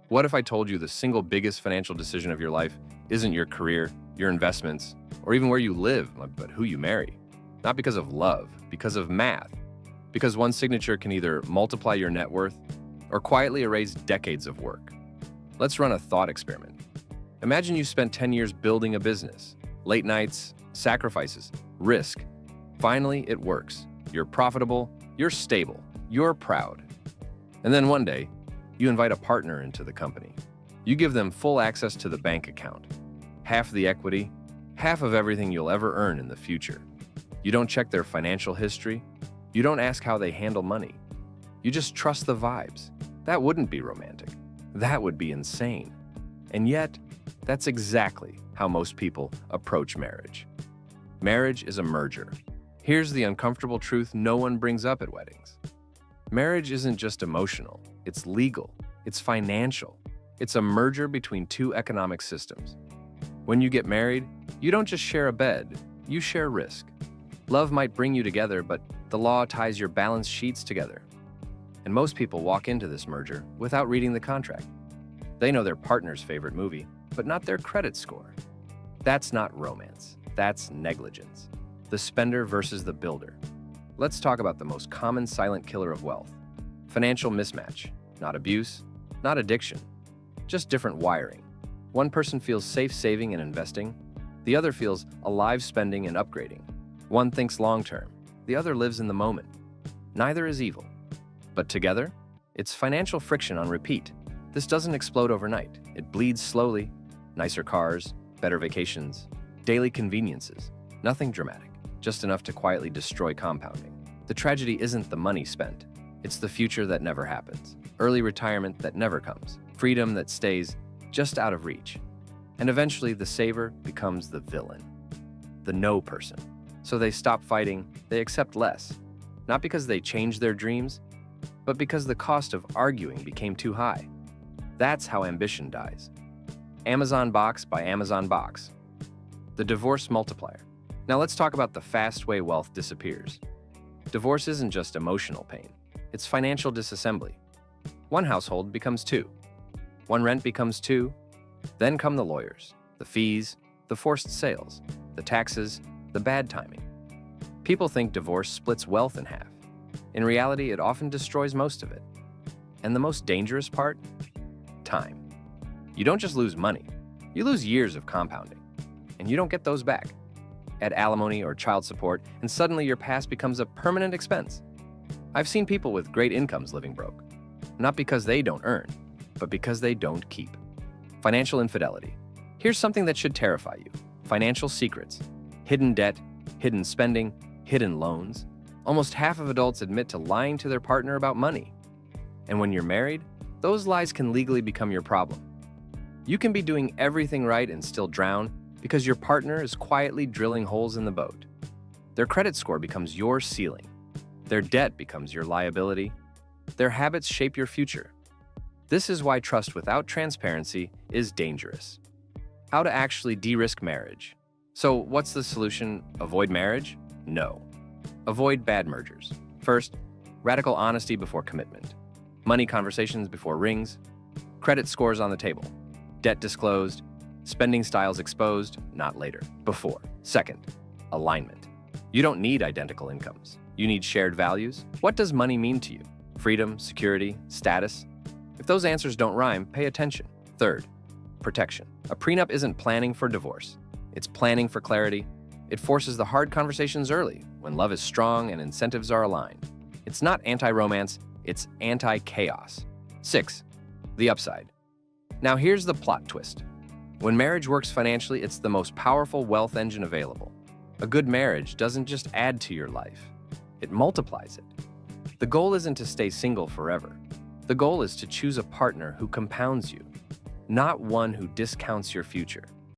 What if I told you the single biggest financial decision of your life isn't your career, your investments, or even where you live, but who you marry? Not because of love, because of math. Because one signature can either multiply your net worth or quietly erase decades of work. Let's run a thought experiment. Imagine you spent 10 years building a business, late nights, sacrifices, risk. Finally, it works. You're profitable, you're stable, you're proud. And then one day, you invite a partner into the company. You give them full access to the bank account, half the equity, half of everything you'll ever earn in the future. You don't check their financial history. You don't ask how they handle money. You just trust the vibes. That wouldn't be romantic. That would be insane. And yet, that's exactly how most people approach marriage. Marriage is a merger. Here's the uncomfortable truth no one brings up at weddings. Marriage isn't just emotional, it's legal, it's financial. It's a merger between two economic systems. When you get married, you don't just share a bed, you share risk. Love might bring you together, but the law ties your balance sheets together. And most people walk into this merger without reading the contract. They know their partner's favorite movie, but not their credit score. That's not romance, that's negligence. The spender versus the builder. Let's talk about the most common silent killer of wealth. Financial mismatch. Not abuse, not addiction, just different wiring. One person feels safe saving and investing, the other feels alive spending and upgrading. One thinks long-term, the other lives in the moment. Neither is evil. But together, it's financial friction on repeat. This doesn't explode overnight. It bleeds slowly. Nicer cars, better vacations, daily conveniences. Nothing dramatic, just enough to quietly destroy compounding. The tragedy isn't the money spent. It's the future that never happens. Early retirement that never comes. Freedom that stays just out of reach. And eventually the saver becomes the villain. The no person. So they stop fighting, they accept less. Not because they changed their dreams, but because the cost of arguing became too high. That's how ambition dies. Amazon Box by Amazon Box. The divorce multiplier. Now let's talk about the fast way wealth disappears. Divorce isn't just emotional pain. It's financial disassembly. One household becomes two. One rent becomes two. Then come the lawyers, the fees, the forced sales, the taxes, the bad timing. People think divorce splits wealth in half. In reality, it often destroys most of it. And the most dangerous part? Time. You don't just lose money, you lose years of compounding. And you don't get those back. Add alimony or child support, and suddenly your past becomes a permanent expense. I've seen people with great incomes living broke. Not because they don't earn, but because they don't keep. Financial infidelity. Here's something that should terrify you. Financial secrets. Hidden debt, hidden spending, hidden loans. Almost half of adults admit to lying to their partner about money. And when you're married, those lies can legally become your problem. You can be doing everything right and still drown because your partner is quietly drilling holes in the boat. Their credit score becomes your ceiling. Their debt becomes your liability. Their habits shape your future. This is why trust without transparency is dangerous. How to actually de-risk marriage. So what's the solution? Avoid marriage? No. Avoid bad mergers. First, radical honesty before commitment. Money conversations before rings. Credit scores on the table. Debt disclosed. Spending styles exposed, not later, before. Second, alignment. You don't need identical incomes. You need shared values. What does money mean to you? Freedom, security, status? If those answers don't rhyme, pay attention. Third, protection. A prenup isn't planning for divorce. It's planning for clarity. It forces the hard conversations early, when love is strong and incentives are aligned. It's not anti-romance, it's anti-chaos. 6. The upside. Now here's the plot twist. When marriage works financially, it's the most powerful wealth engine available. A good marriage doesn't just add to your life, it multiplies it. The goal isn't to stay single forever. The goal is to choose a partner who compounds you, not one who discounts your future.